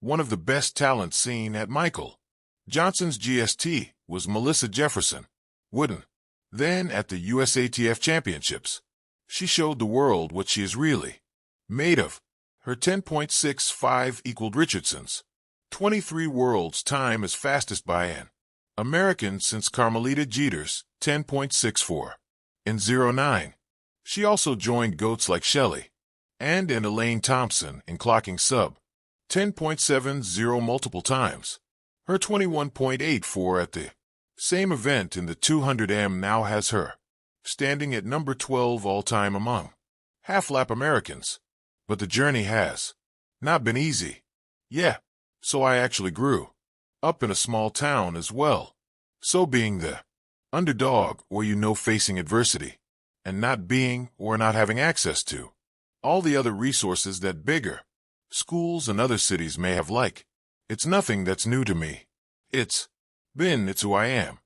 One of the best talents seen at Michael Johnson's GST was Melissa Jefferson-Wooden. Then at the USATF Championships, she showed the world what she is really made of. Her 10.65 equaled Richardson's 23 world's time as fastest by an American since Carmelita Jeter's 10.64 in 09. She also joined GOATs like Shelley and Elaine Thompson in clocking sub 10.70 multiple times. Her 21.84 at the same event in the 200m now has her standing at number 12 all-time among half-lap Americans. But the journey has not been easy. Yeah, so I actually grew up in a small town as well. So being the underdog, or facing adversity, and not being or not having access to all the other resources that bigger schools and other cities may have, it's nothing that's new to me. It's who I am.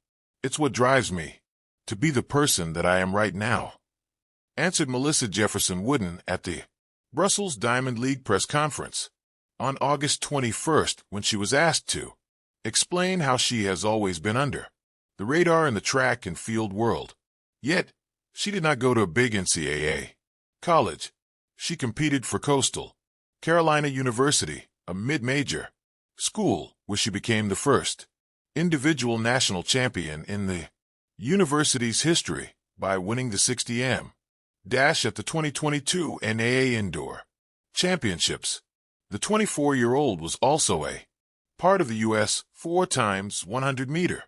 It's what drives me to be the person that I am right now, answered Melissa Jefferson-Wooden at the Brussels Diamond League press conference on August 21st when she was asked to explain how she has always been under the radar in the track and field world. Yet, she did not go to a big NCAA college. She competed for Coastal Carolina University, a mid-major school where she became the first individual national champion in the university's history by winning the 60m dash at the 2022 NAA Indoor Championships. The 24-year-old was also a part of the U.S. 4x100-meter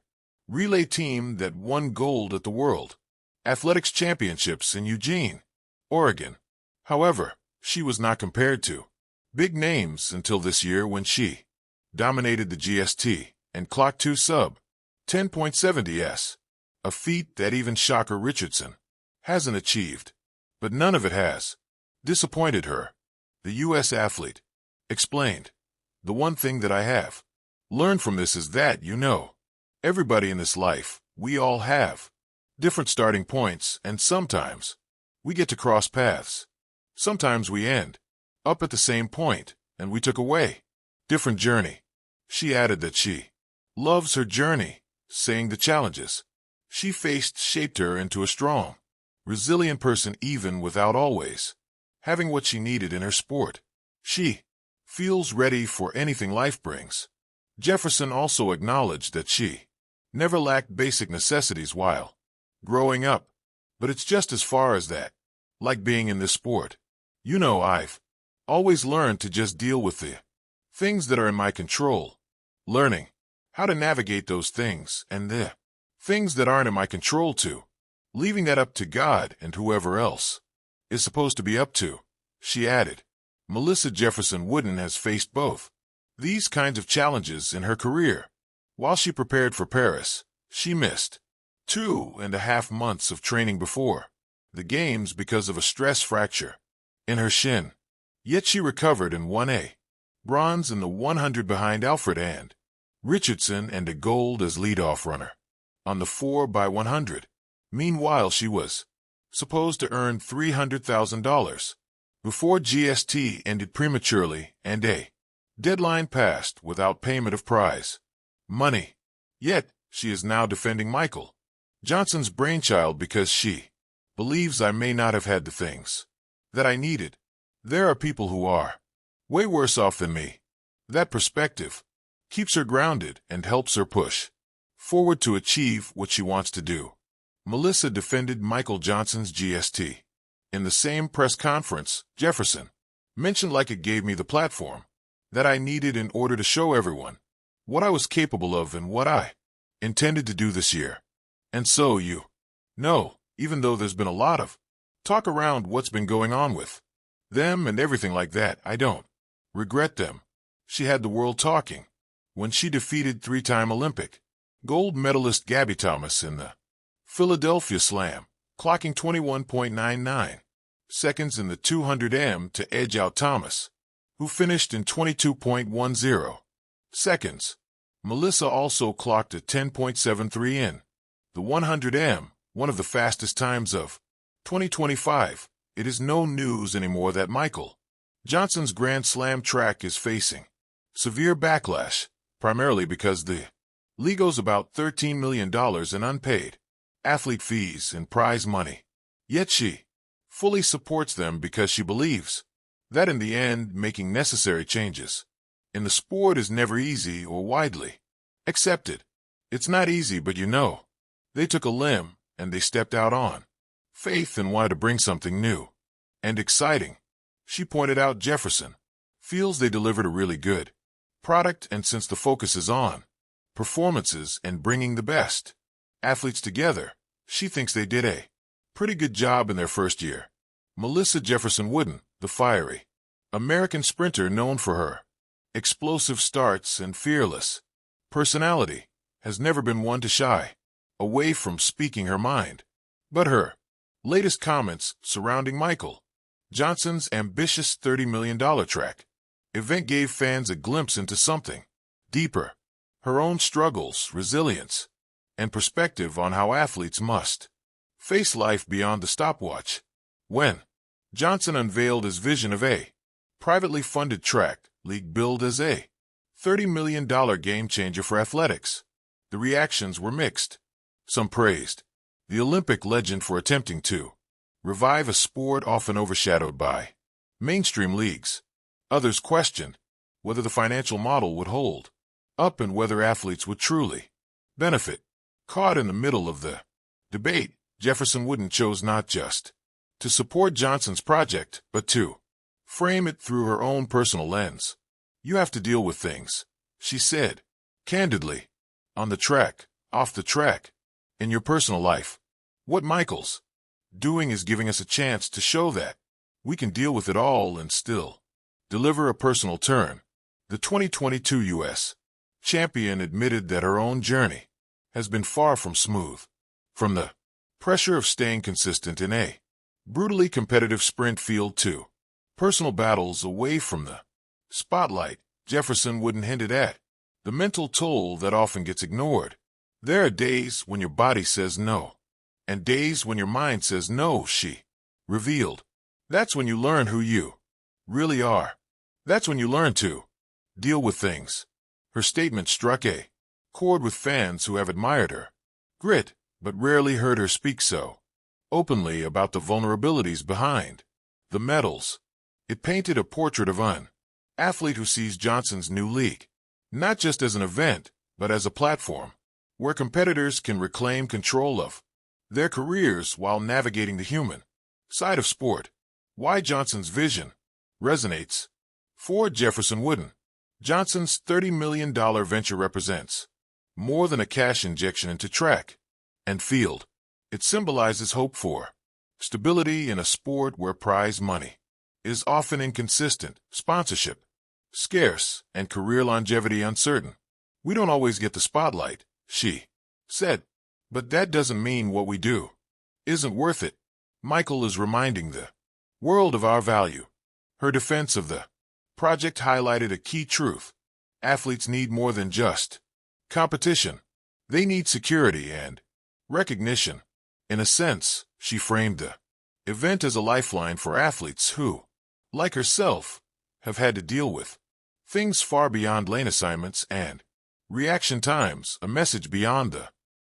relay team that won gold at the World Athletics Championships in Eugene, Oregon. However, she was not compared to big names until this year when she dominated the GST and clocked 2 sub 10.70s, a feat that even Shocker Richardson hasn't achieved. But none of it has disappointed her. The U.S. athlete explained, "The one thing that I have learned from this is that, everybody in this life, we all have different starting points, and sometimes we get to cross paths. Sometimes we end up at the same point, and we took away different journey." She added that she loves her journey, saying the challenges she faced shaped her into a strong, resilient person even without always having what she needed in her sport. She feels ready for anything life brings. Jefferson also acknowledged that she never lacked basic necessities while growing up, but it's just as far as that. Like being in this sport, I've always learned to just deal with the things that are in my control, learning how to navigate those things, and the things that aren't in my control too, leaving that up to God and whoever else is supposed to be up to, she added. Melissa Jefferson-Wooden has faced both these kinds of challenges in her career. While she prepared for Paris, she missed 2.5 months of training before the games because of a stress fracture in her shin. Yet she recovered and won a bronze in the 100 behind Alfred and Richardson and a gold as leadoff runner on the 4x100. Meanwhile, she was supposed to earn $300,000 before GST ended prematurely and a deadline passed without payment of prize money. Yet, she is now defending Michael Johnson's brainchild because she believes I may not have had the things that I needed. There are people who are way worse off than me. That perspective keeps her grounded and helps her push forward to achieve what she wants to do. Melissa defended Michael Johnson's GST. In the same press conference, Jefferson mentioned it gave me the platform that I needed in order to show everyone what I was capable of and what I intended to do this year. And so even though there's been a lot of talk around what's been going on with them and everything like that, I don't regret them. She had the world talking when she defeated 3-time Olympic gold medalist Gabby Thomas in the Philadelphia Slam, clocking 21.99 seconds in the 200m to edge out Thomas, who finished in 22.10 seconds. Melissa also clocked a 10.73 in the 100m, one of the fastest times of 2025. It is no news anymore that Michael Johnson's Grand Slam track is facing Severe backlash, primarily because the league owes about $13 million in unpaid athlete fees and prize money. Yet she fully supports them because she believes that in the end, making necessary changes in the sport is never easy or widely accepted. It's not easy, but they took a limb and they stepped out on faith and wanted to bring something new and exciting. She pointed out Jefferson feels they delivered a really good product, and since the focus is on performances and bringing the best athletes together, she thinks they did a pretty good job in their first year. Melissa Jefferson-Wooden, the fiery American sprinter known for her explosive starts and fearless personality, has never been one to shy away from speaking her mind. But her latest comments surrounding Michael Johnson's ambitious $30 million track event gave fans a glimpse into something deeper: her own struggles, resilience, and perspective on how athletes must face life beyond the stopwatch. When Johnson unveiled his vision of a privately funded track league billed as a $30 million game-changer for athletics, the reactions were mixed. Some praised the Olympic legend for attempting to revive a sport often overshadowed by mainstream leagues. Others questioned whether the financial model would hold up and whether athletes would truly benefit. Caught in the middle of the debate, Jefferson-Wooden chose not just to support Johnson's project, but to frame it through her own personal lens. "You have to deal with things," she said, candidly, "on the track, off the track, in your personal life. What Michael's doing is giving us a chance to show that we can deal with it all and still deliver a personal turn." The 2022 U.S. champion admitted that her own journey has been far from smooth. From the pressure of staying consistent in a brutally competitive sprint field to personal battles away from the spotlight, Jefferson-Wooden hinted at the mental toll that often gets ignored. "There are days when your body says no, and days when your mind says no," she revealed. "That's when you learn who you really are. That's when you learn to deal with things." Her statement struck a chord with fans who have admired her grit, but rarely heard her speak so openly about the vulnerabilities behind the medals. It painted a portrait of an athlete who sees Johnson's new league not just as an event, but as a platform where competitors can reclaim control of their careers while navigating the human side of sport. Why Johnson's vision resonates. For Jefferson-Wooden, Johnson's $30 million venture represents more than a cash injection into track and field. It symbolizes hope for stability in a sport where prize money is often inconsistent, sponsorship scarce, and career longevity uncertain. "We don't always get the spotlight," she said, "but that doesn't mean what we do isn't worth it." Michael is reminding the world of our value. Her defense of the project highlighted a key truth: athletes need more than just competition. They need security and recognition. In a sense, she framed the event as a lifeline for athletes who, like herself, have had to deal with things far beyond lane assignments and reaction times, a message beyond the